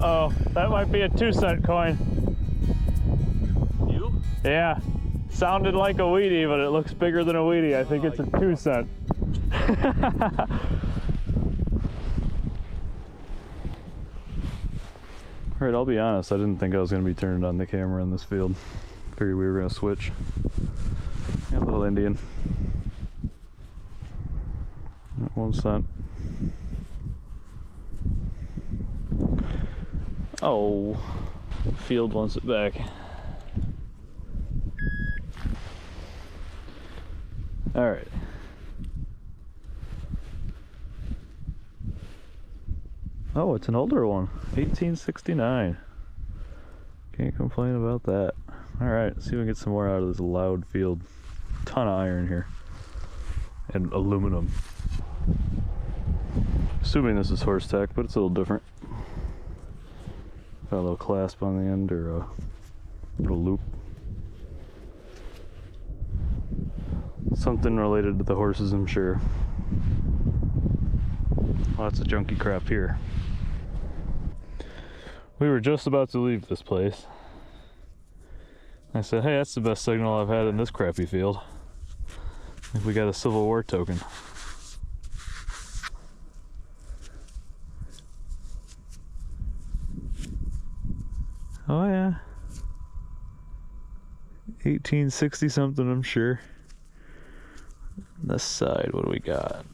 Uh-oh, that might be a 2-cent coin. You? Yeah, sounded like a Wheatie, but it looks bigger than a Wheatie. I think it's a 2-cent. Alright, I'll be honest, I didn't think I was going to be turned on the camera in this field. Figured we were going to switch. Yeah, little Indian. 1 cent. Oh, field wants it back. Alright. Oh, it's an older one. 1869. Can't complain about that. Alright, see if we can get some more out of this loud field. Ton of iron here. And aluminum. Assuming this is horse tack, but it's a little different. Got a little clasp on the end, or a little loop. Something related to the horses, I'm sure. Lots of junky crap here. We were just about to leave this place. I said, hey, that's the best signal I've had in this crappy field. I think we got a Civil War token. Oh yeah. 1860 something, I'm sure. This side, what do we got?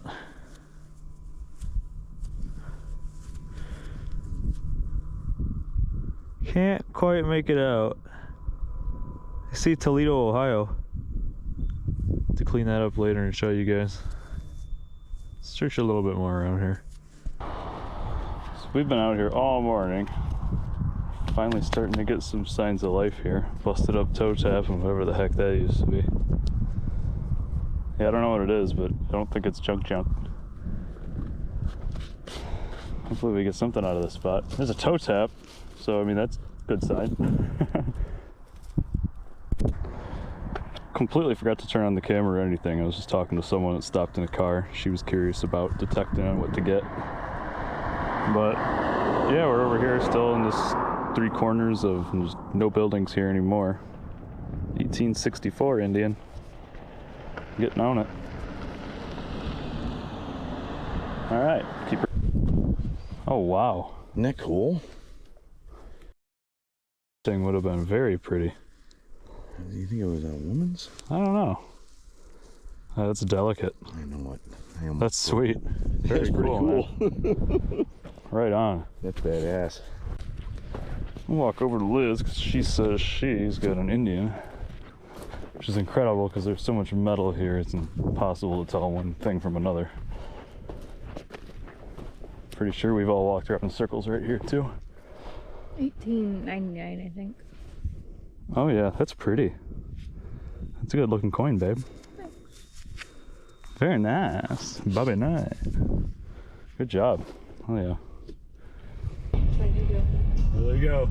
Can't quite make it out. I see Toledo, Ohio. To clean that up later and show you guys. Let's search a little bit more around here. So we've been out here all morning. Finally starting to get some signs of life here. Busted up toe tap and whatever the heck that used to be. Yeah, I don't know what it is, but I don't think it's junk. Hopefully we get something out of this spot. There's a toe tap, so I mean that's a good sign. Completely forgot to turn on the camera or anything. I was just talking to someone that stopped in a car. She was curious about detecting on what to get. But yeah, we're over here still in this 3 corners of there's no buildings here anymore. 1864 Indian. Getting on it. All right, keep her. Oh wow, Isn't that cool? Thing would have been very pretty. Do you think it was a woman's? I don't know. That's delicate. I know it. That's sweet. Very That's pretty cool. Right on. That's badass. We'll walk over to Liz because she says she's got an Indian, which is incredible because there's so much metal here. It's impossible to tell one thing from another. Pretty sure we've all walked around in circles right here too. 1899, I think. Oh yeah, that's pretty. That's a good looking coin, babe. Very nice. Bobby Knight. Good job. Oh yeah. There you go. There you go.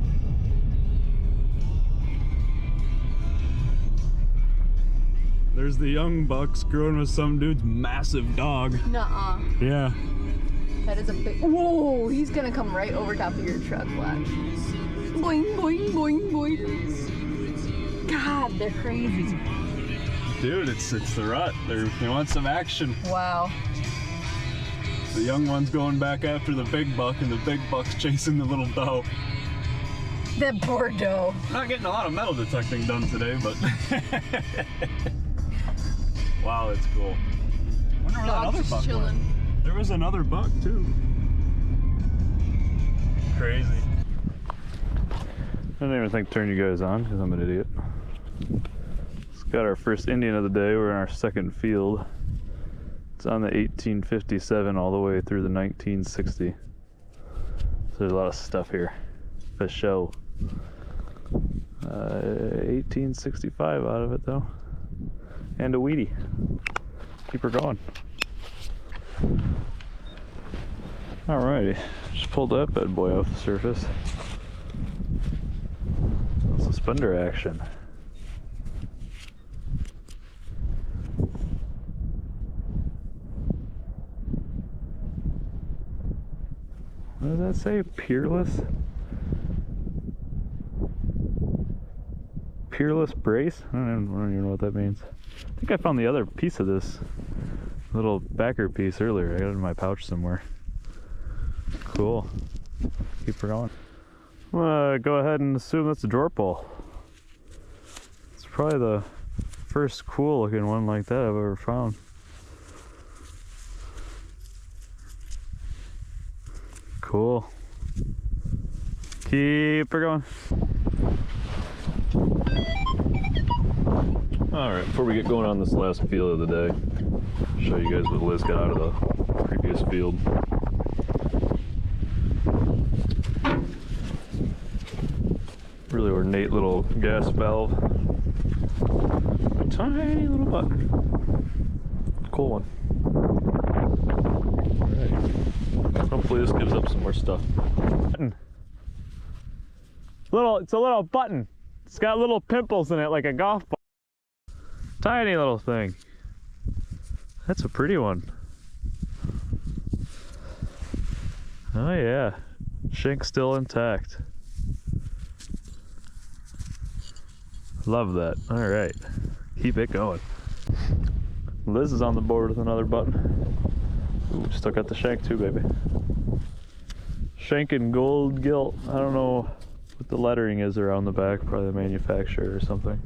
There's the young buck screwing with some dude's massive dog. Nuh-uh. Yeah. That is a big... Whoa! He's gonna come right over top of your truck, watch. Boing, boing, boing, boing. God, they're crazy. Dude, it's the rut. They want some action. Wow. The young one's going back after the big buck, and the big buck's chasing the little doe. That poor doe. Not getting a lot of metal detecting done today, but... Wow, that's cool. I wonder where that other buck went. There was another buck, too. Crazy. I didn't even think to turn you guys on, because I'm an idiot. Just got our first Indian of the day. We're in our second field. It's on the 1857 all the way through the 1960. So there's a lot of stuff here. For show. 1865 out of it though. And a Wheatie. Keep her going. Alrighty. Just pulled that bad boy off the surface. Suspender action. What does that say? Peerless? Peerless brace? I don't even know what that means. I think I found the other piece of this little backer piece earlier. I got it in my pouch somewhere. Cool. Keep her going. I'm gonna go ahead and assume that's a drawer pull. It's probably the first cool looking one like that I've ever found. Cool. Keep her going. Alright, before we get going on this last field of the day, show you guys what Liz got out of the previous field. Really ornate little gas valve. A tiny little button. Cool one. Alright. Hopefully this gives up some more stuff. Button. It's a little button. It's got little pimples in it like a golf ball. Tiny little thing. That's a pretty one. Oh yeah. Shank still intact. Love that. Alright. Keep it going. Liz is on the board with another button. Ooh, still got the shank too, baby. Shank and gold gilt. I don't know what the lettering is around the back. Probably the manufacturer or something.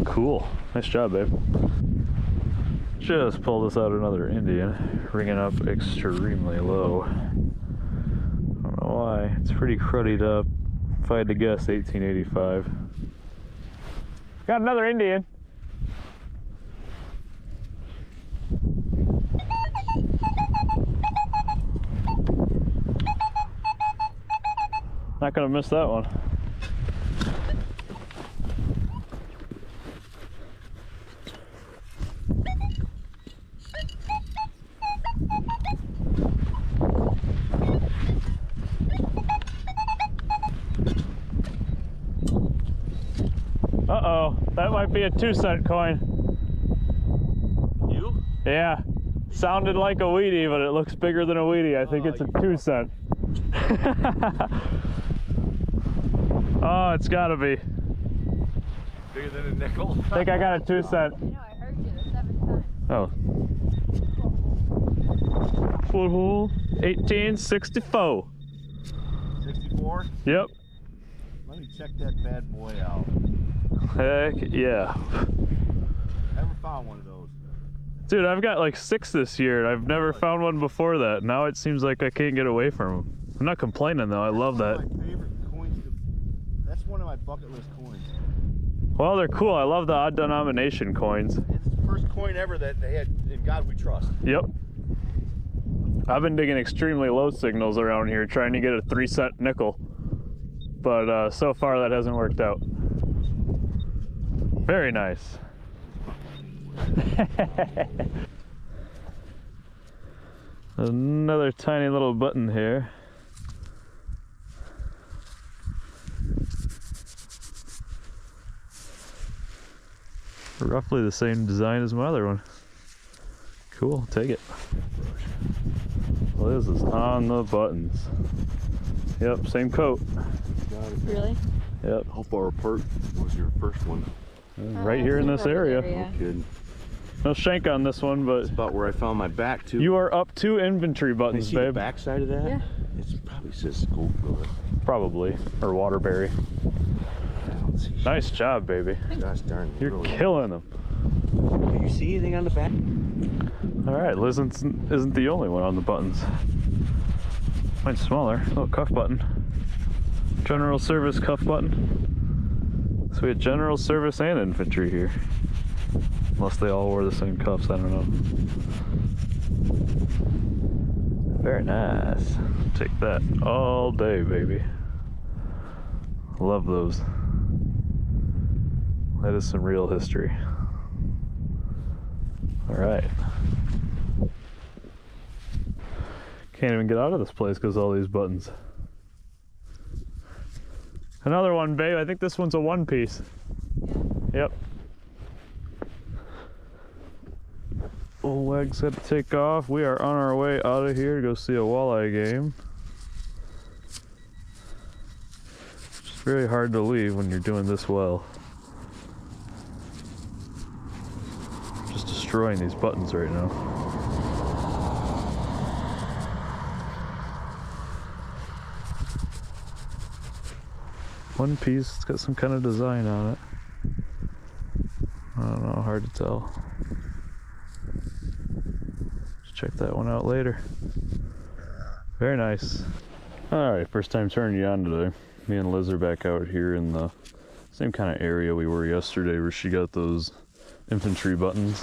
Cool. Nice job, babe. Just pulled this out another Indian. Ringing up extremely low. I don't know why. It's pretty cruddied up. If I had to guess, 1885. Got another Indian. Not gonna miss that one. Uh-oh, that might be a 2-cent coin. You? Yeah, sounded like a Wheatie, but it looks bigger than a Wheatie. I think it's a 2-cent. Oh, it's gotta be. Bigger than a nickel? I think I got a 2-cent. I know, I heard you the 7th time. Oh. Foothold, 1864. 64? Yep. Let me check that bad boy out. Heck yeah. Never found one of those. Dude, I've got like 6 this year, and I've never found one before that. Now it seems like I can't get away from them. I'm not complaining though, I love that. That's one of my favorite coins. That's one of my bucket list coins. Well, they're cool. I love the odd denomination coins. It's the first coin ever that they had in God We Trust. Yep. I've been digging extremely low signals around here trying to get a 3-cent nickel. But so far that hasn't worked out. Very nice. Another tiny little button here. Roughly the same design as my other one. Cool, take it. Liz is on the buttons. Yep, same coat. Really? Yep. How far apart was your first one? Right here in this area. No kidding. No shank on this one, but That's about where I found my back too. you are up 2 inventory Can you buttons, see the babe. back side of that? Yeah. It probably says Schofield. Probably. Or Waterbury. I don't see shit. Nice job, baby. Gosh darn. You're really. killing them. Do you see anything on the back? Alright, Liz isn't the only one on the buttons. Mine's smaller. Little cuff button. General service cuff button. So we had general service and infantry here. Unless they all wore the same cuffs, I don't know. Very nice. Take that all day, baby. Love those. That is some real history. Alright. Can't even get out of this place because all these buttons. Another one, babe. I think this one's a 1-piece. Yep. Old leg's got to take off. We are on our way out of here to go see a walleye game. Very hard to leave when you're doing this well. Just destroying these buttons right now. One piece, it's got some kind of design on it. I don't know, hard to tell. Let's check that one out later. Very nice. Alright, first time turning you on today. Me and Liz are back out here in the same kind of area we were yesterday where she got those infantry buttons.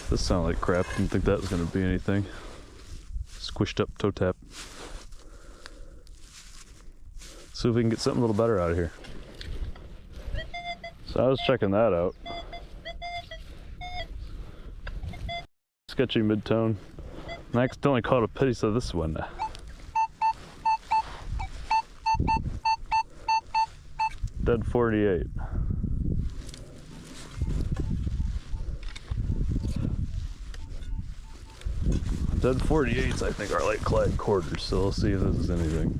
This sounded like crap, didn't think that was going to be anything. Squished up toe tap. See if we can get something a little better out of here. So I was checking that out. Sketchy mid-tone. And I accidentally caught a piece of this one. Dead 48. Dead 48s I think are like clad quarters, so we'll see if this is anything.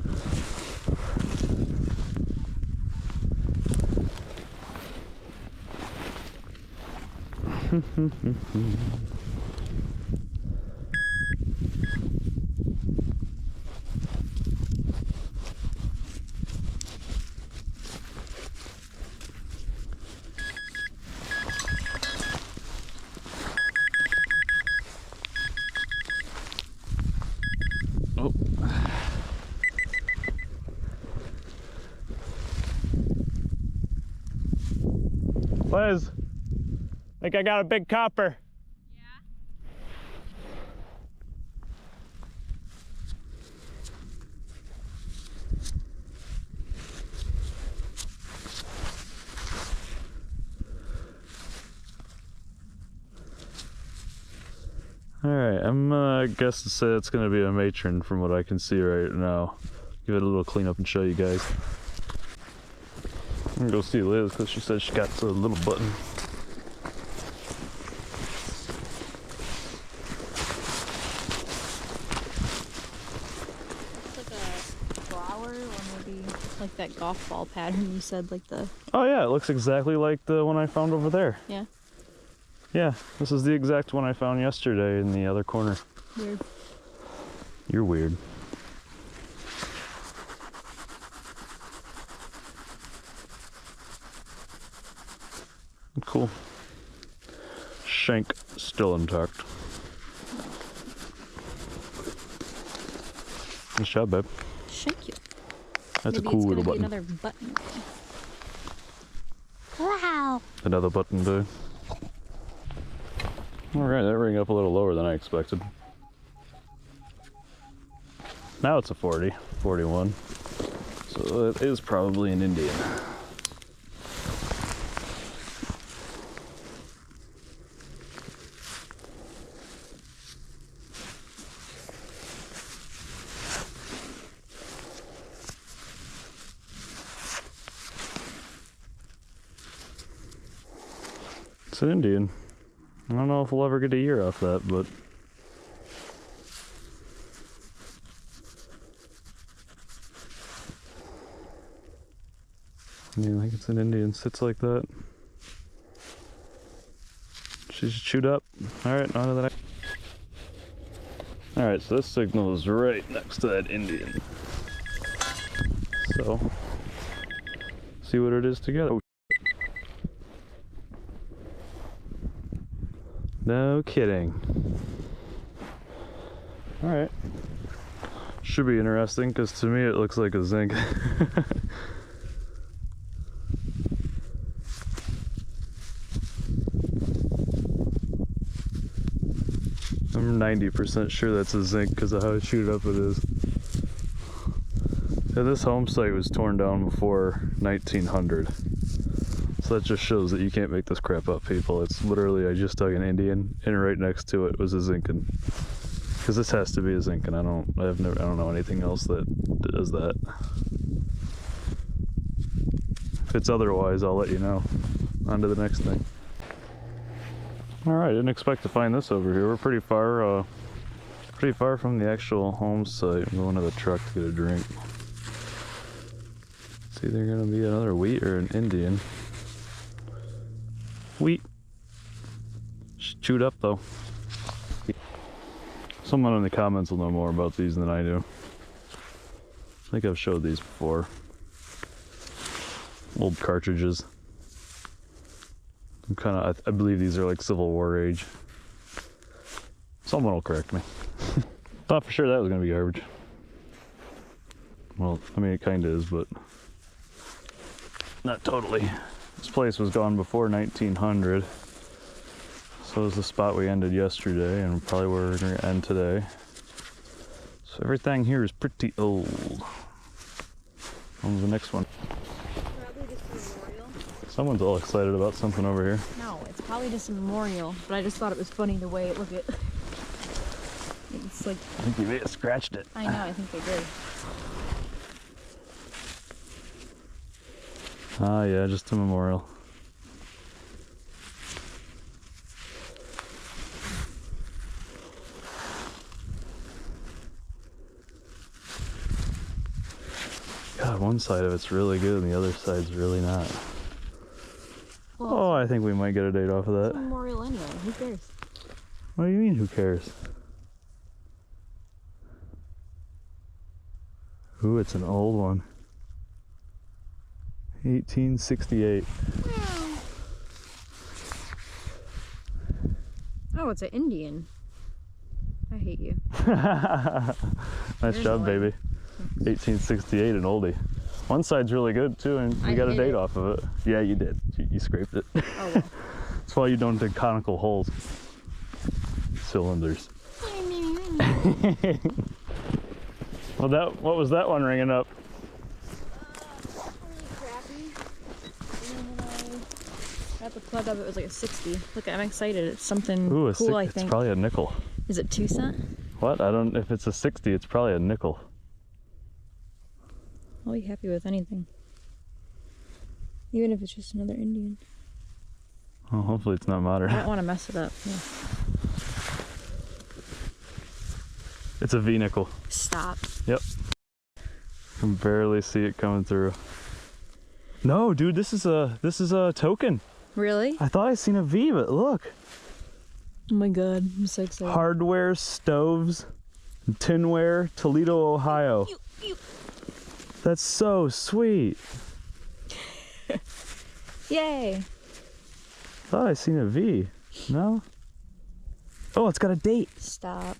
Oh. Liz, I think I got a big copper. Alright, I'm guess to say it's gonna be a matron from what I can see right now. Give it a little cleanup and show you guys. I'm gonna go see Liz because she said she got a little button. It's like a flower or maybe like that golf ball pattern you said, like the... Oh yeah, it looks exactly like the one I found over there. Yeah. Yeah, this is the exact one I found yesterday in the other corner. Weird. You're weird. Cool. Shank still intact. Nice job, babe. Thank you. That's Maybe a cool it's little gonna be button. another button. Wow. Another button day. Alright, that rang up a little lower than I expected. Now it's a 40, 41. So it is probably an Indian. It's an Indian. I don't know if we'll ever get a year off that, but yeah, I think it's an Indian. Sits like that. She's chewed up. Alright, on to the next. Alright, so this signal is right next to that Indian. So, see what it is together. No kidding. Alright. Should be interesting, because to me it looks like a zinc. I'm 90% sure that's a zinc because of how chewed up it is. Yeah, this home site was torn down before 1900. So that just shows that you can't make this crap up, people. It's literally, I just dug an Indian, and right next to it was a Zincan. Because this has to be a Zincan. I don't know anything else that does that. If it's otherwise, I'll let you know. On to the next thing. Alright, didn't expect to find this over here. We're pretty far from the actual home site. I'm going to the truck to get a drink. It's either gonna be another wheat or an Indian. Wheat. Chewed up though. Someone in the comments will know more about these than I do. I think I've showed these before. Old cartridges. I believe these are like Civil War age. Someone will correct me. Thought for sure that was gonna be garbage. Well, I mean it kinda is, but not totally. This place was gone before 1900. So is the spot we ended yesterday, and probably where we're gonna end today. So everything here is pretty old. When's the next one? Probably just a memorial. Someone's all excited about something over here. No, it's probably just a memorial, but I just thought it was funny the way it looked. It's like, I think you may have scratched it. I know, I think they did. Ah, yeah, just a memorial. God, one side of it's really good and the other side's really not. Well, Oh, I think we might get a date off of it's a that. memorial anyway. Who cares? What do you mean, who cares? Ooh, it's an old one. 1868. Oh, it's an Indian. I hate you. Nice There's job, the baby. 1868, an oldie. One side's really good too, and we I got a hit date it. off of it. Yeah, you did. You scraped it. Oh well. That's why you don't dig conical holes. Cylinders. Well, what was that one ringing up? Really crappy. And then when I got the plug up, it was like a 60. Look, I'm excited. It's something Ooh, cool, I it's think. probably a nickel. Is it 2 cent? What? I don't. If it's a 60, it's probably a nickel. I'll be happy with anything. Even if it's just another Indian. Oh, hopefully it's not modern. I don't want to mess it up. Yeah. It's a V nickel. Stop. Yep. I can barely see it coming through. No, dude, this is a token. Really? I thought I seen a V, but look. Oh my god, I'm so excited. Hardware, stoves, tinware, Toledo, Ohio. That's so sweet. Yay! Thought I seen a V. No? Oh, it's got a date. Stop.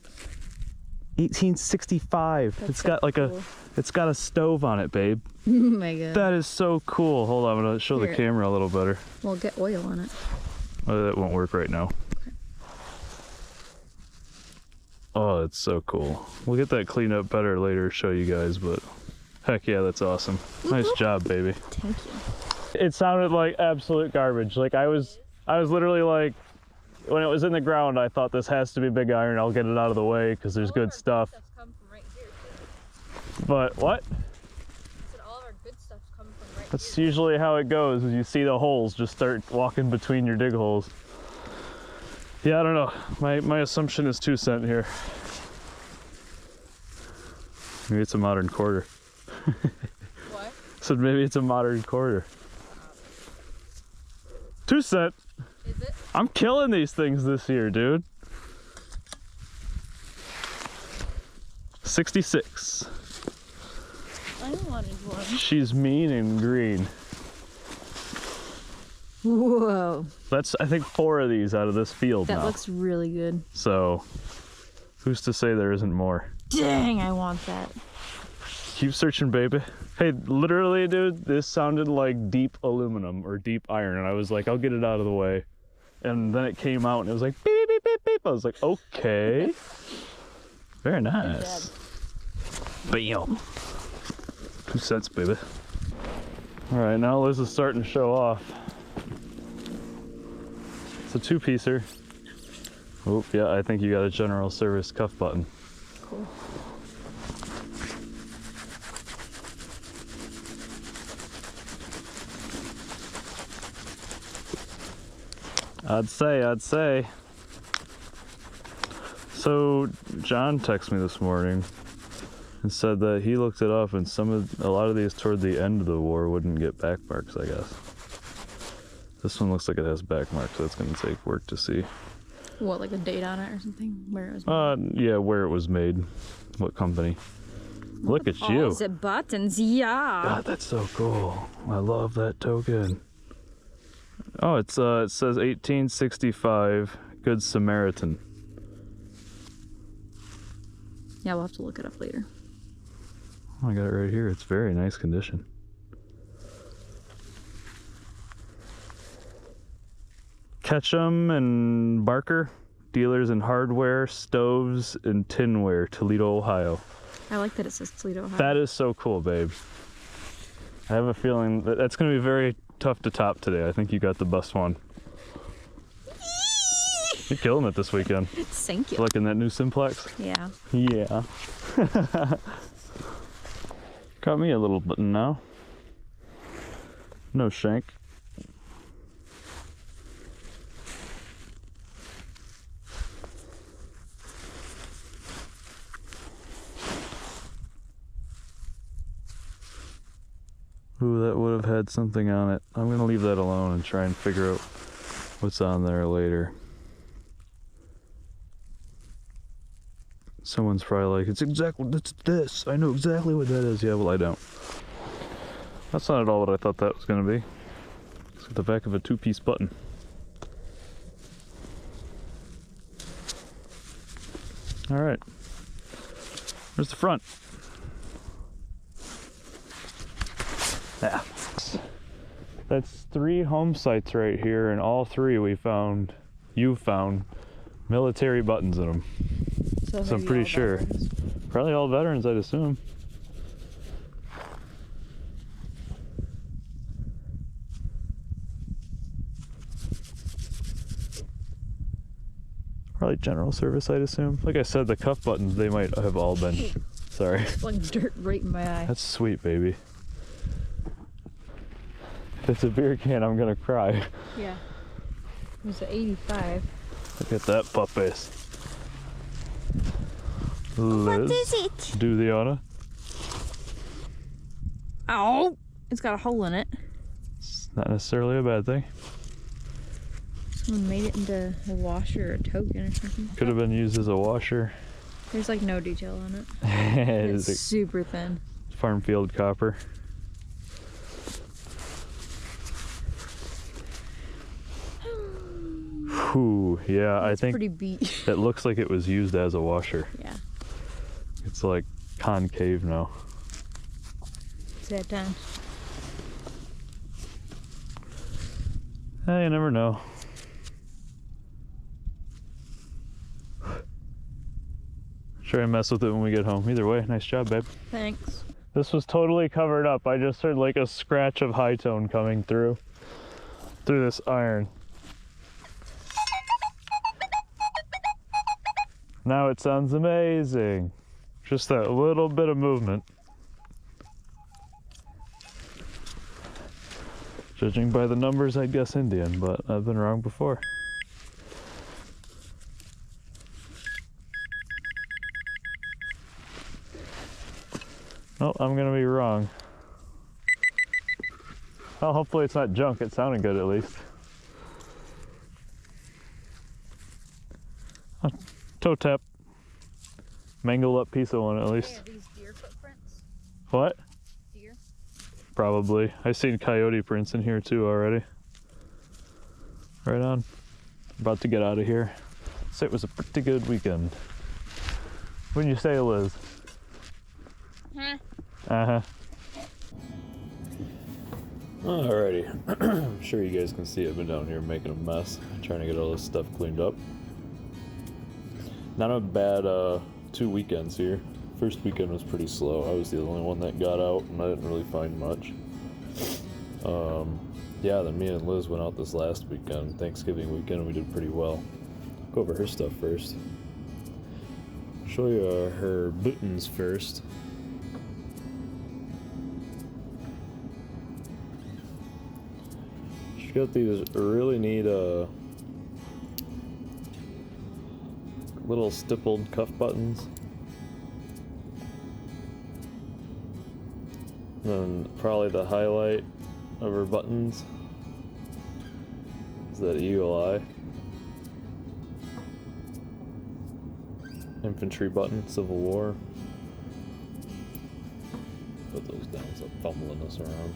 1865. That's It's so got like cool. it's got a stove on it, babe. Oh my god. That is so cool. Hold on, I'm gonna show the Here. camera a little better. Well, get oil on it. Oh, that won't work right now. Oh, it's so cool. We'll get that cleaned up better later, show you guys, but heck yeah, that's awesome. Nice job, baby. Thank you. It sounded like absolute garbage. Like I was literally like, when it was in the ground, I thought this has to be big iron. I'll get it out of the way because there's good stuff. Come from right here, too. But what? I said all of our good stuff's come from right That's usually how it goes. Is you see the holes, just start walking between your dig holes. Yeah, I don't know. My assumption is 2 cent here. Maybe it's a modern quarter. What? So maybe it's a modern quarter. 2 cent. Is it? I'm killing these things this year, dude. 66. I wanted one. She's mean and green. Whoa. That's, I think, 4 of these out of this field That now. looks really good. So, who's to say there isn't more? Dang, I want that. Keep searching, baby. Hey, literally, dude, this sounded like deep aluminum or deep iron, and I was like, I'll get it out of the way. And then it came out, and it was like, beep, beep, beep, beep. I was like, okay. Very nice. Bam. 2 cents, baby. All right, now Liz is starting to show off. It's a 2-piecer. Oh, yeah, I think you got a general service cuff button. Cool. I'd say. So John texted me this morning and said that he looked it up, and a lot of these toward the end of the war wouldn't get back marks, I guess. This one looks like it has back marks, so it's going to take work to see. What, like a date on it or something? Where it was made? Yeah, where it was made, what company. Look at you. The buttons, yeah. God, that's so cool. I love that token. Oh, it says 1865, Good Samaritan. Yeah, we'll have to look it up later. Oh, I got it right here. It's very nice condition. Ketchum and Barker, dealers in hardware, stoves, and tinware, Toledo, Ohio. I like that it says Toledo, Ohio. That is so cool, babe. I have a feeling that that's going to be very tough to top today. I think you got the best one. You're killing it this weekend. Thank you. Liking that new Simplex? Yeah. Yeah. Got me a little button now. No shank. Ooh, that would have had something on it. I'm gonna leave that alone and try and figure out what's on there later. Someone's probably like, it's this. I know exactly what that is. Yeah, well, I don't. That's not at all what I thought that was gonna be. It's the back of a two-piece button. All right. Where's the front? Yeah. That's 3 home sites right here, and all 3 you found military buttons in them. So I'm pretty sure. Veterans. Probably all veterans, I'd assume. Probably general service, I'd assume. Like I said, the cuff buttons, they might have all been. Sorry. It's like dirt right in my eye. That's sweet, baby. If it's a beer can, I'm gonna cry. Yeah. It was an 85. Look at that puppet. What Liz, is it? do the honor. Ow! It's got a hole in it. It's not necessarily a bad thing. Someone made it into a washer or a token or something. Could have been used as a washer. There's like no detail on it. It It's is a super thin. farm field copper. Whew, yeah, I think Pretty beat. it looks like it was used as a washer. Yeah. It's like concave now. It's that time. You never know. Try and mess with it when we get home. Either way, nice job, babe. Thanks. This was totally covered up. I just heard like a scratch of high tone coming through this iron. Now it sounds amazing. Just that little bit of movement. Judging by the numbers, I'd guess Indian, but I've been wrong before. Oh, I'm gonna be wrong. Well, hopefully it's not junk. It sounded good at least. Oh, toe tap. Mangled up piece of one at least. Are these deer footprints? What? Deer? Probably. I've seen coyote prints in here too already. Right on. About to get out of here. So it was a pretty good weekend. Wouldn't you say, Liz? Huh? Uh-huh. Alrighty. I'm sure you guys can see I've been down here making a mess, trying to get all this stuff cleaned up. Not a bad 2 weekends here. First weekend was pretty slow. I was the only one that got out and I didn't really find much. Yeah, then me and Liz went out this last weekend, Thanksgiving weekend, and we did pretty well. Go over her stuff first. Show you her buttons first. She got these really neat little stippled cuff buttons. And probably the highlight of her buttons is that eagle eye. Infantry button, Civil War. Put those down so I'm fumbling this around.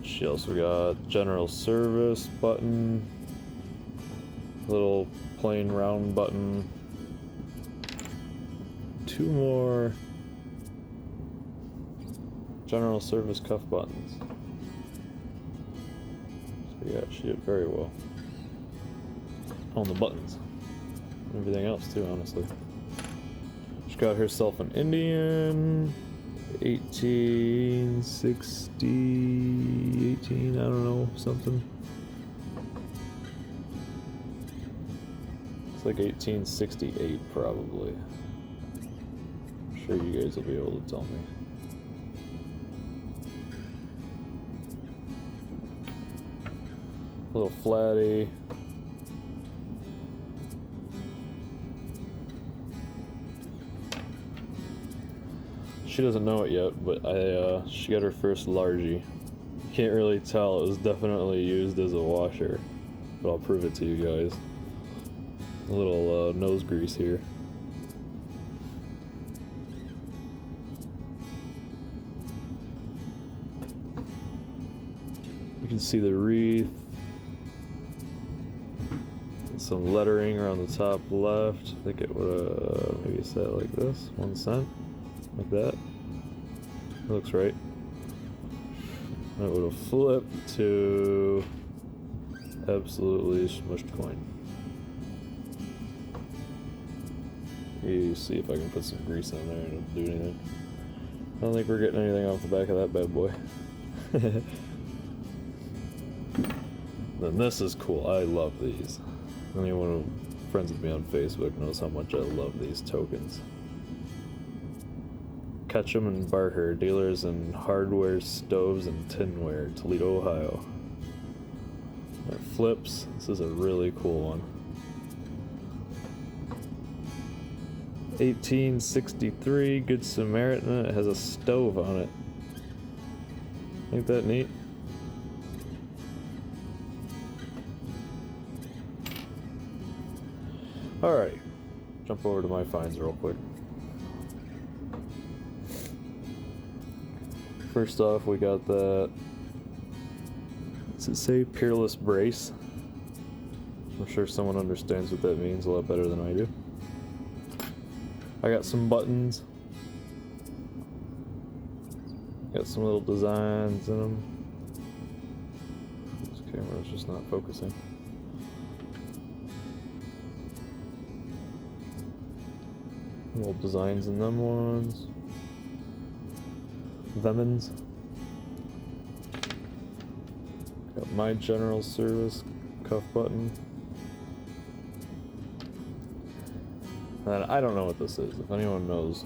She also got General Service button, little plain round button, 2 more General Service cuff buttons. So yeah, she did very well on the buttons. Everything else too, honestly. She got herself an Indian, 1860, 18, I don't know, something. It's like 1868 probably. I'm sure you guys will be able to tell me. A little flatty. She doesn't know it yet, but she got her first largie. Can't really tell, it was definitely used as a washer, but I'll prove it to you guys. A little nose grease here. You can see the wreath. Some lettering around the top left. I think it would maybe set like this, 1 cent. Like that. It looks right. And it would have flipped to absolutely smushed coin. You see if I can put some grease on there and it'll do anything. I don't think we're getting anything off the back of that bad boy. Then this is cool. I love these. Anyone who friends with me on Facebook knows how much I love these tokens. Ketchum and Barker, dealers in hardware, stoves, and tinware, Toledo, Ohio. It flips. This is a really cool one. 1863, Good Samaritan. It has a stove on it. Ain't that neat? Alright, jump over to my finds real quick. First off, we got that, does it say Peerless Brace? I'm sure someone understands what that means a lot better than I do. I got some buttons. Got some little designs in them. This camera's just not focusing. Little designs in them ones. Themins. Got my General Service cuff button. And I don't know what this is. If anyone knows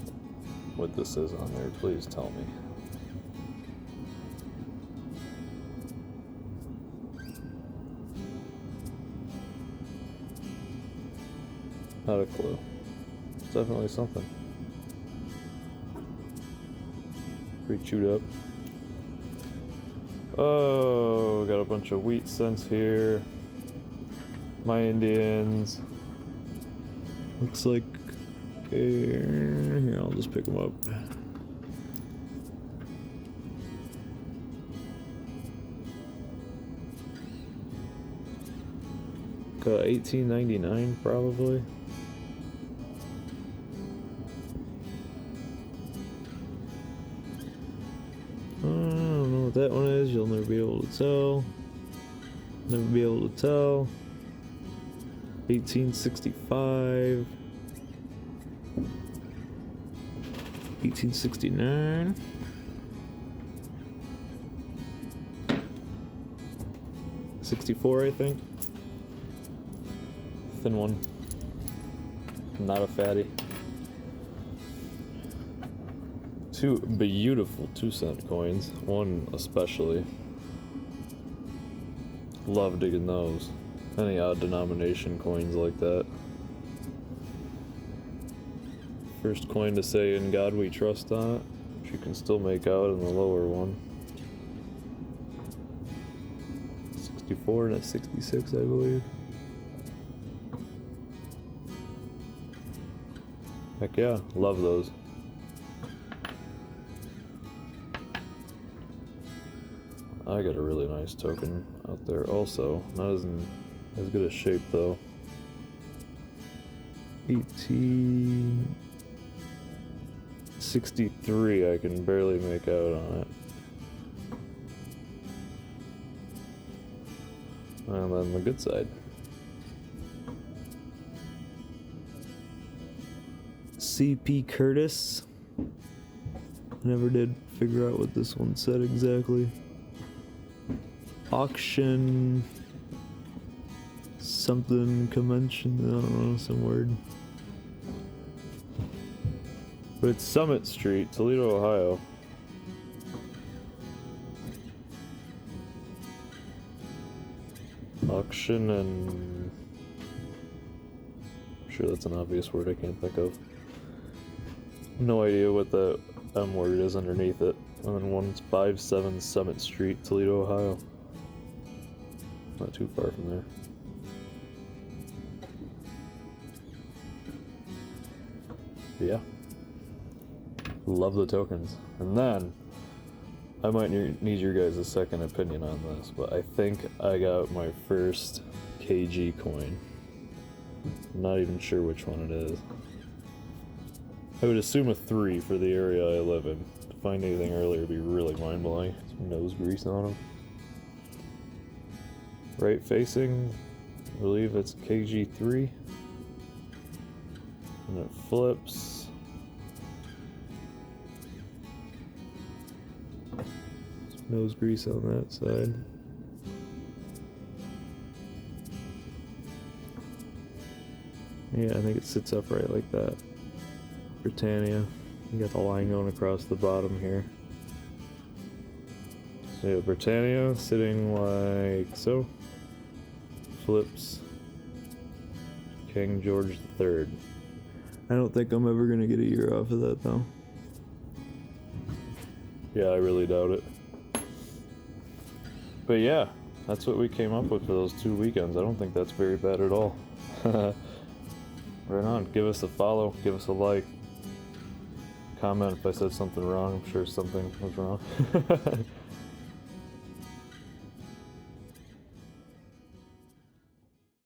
what this is on there, please tell me. Not a clue. It's definitely something. Pretty chewed up. Oh, got a bunch of wheat cents here. My Indians. Looks like here, I'll just pick them up. Got 1899 probably. I don't know what that one is. You'll never be able to tell. Never be able to tell. 1865. 1869. '64, I think. Thin one. Not a fatty. Two beautiful 2-cent coins. One especially. Love digging those. Any odd denomination coins like that. First coin to say "In God We Trust" on it, which you can still make out in the lower one. 64 and a 66, I believe. Heck yeah, love those. I got a really nice token out there also. Not as good a shape though. 1863, I can barely make out on it. And then the good side. CP Curtis. Never did figure out what this one said exactly. Auction something convention, I don't know, some word. But it's Summit Street, Toledo, Ohio. Auction and... I'm sure that's an obvious word I can't think of. No idea what the M word is underneath it. And then 157 Summit Street, Toledo, Ohio. Not too far from there. Yeah. Love the tokens. And then, I might need your guys' second opinion on this, but I think I got my first KG coin. I'm not even sure which one it is. I would assume a 3 for the area I live in. To find anything earlier would be really mind-blowing. Some nose grease on them. Right facing, I believe it's KG3. And it flips. Some nose grease on that side. Yeah, I think it sits upright like that. Britannia. You got the line going across the bottom here. So yeah, Britannia sitting like so. Flips. King George III. I don't think I'm ever gonna get a year off of that though. Yeah, I really doubt it. But yeah, that's what we came up with for those 2 weekends. I don't think that's very bad at all. Right on. Give us a follow, give us a like. Comment if I said something wrong. I'm sure something was wrong.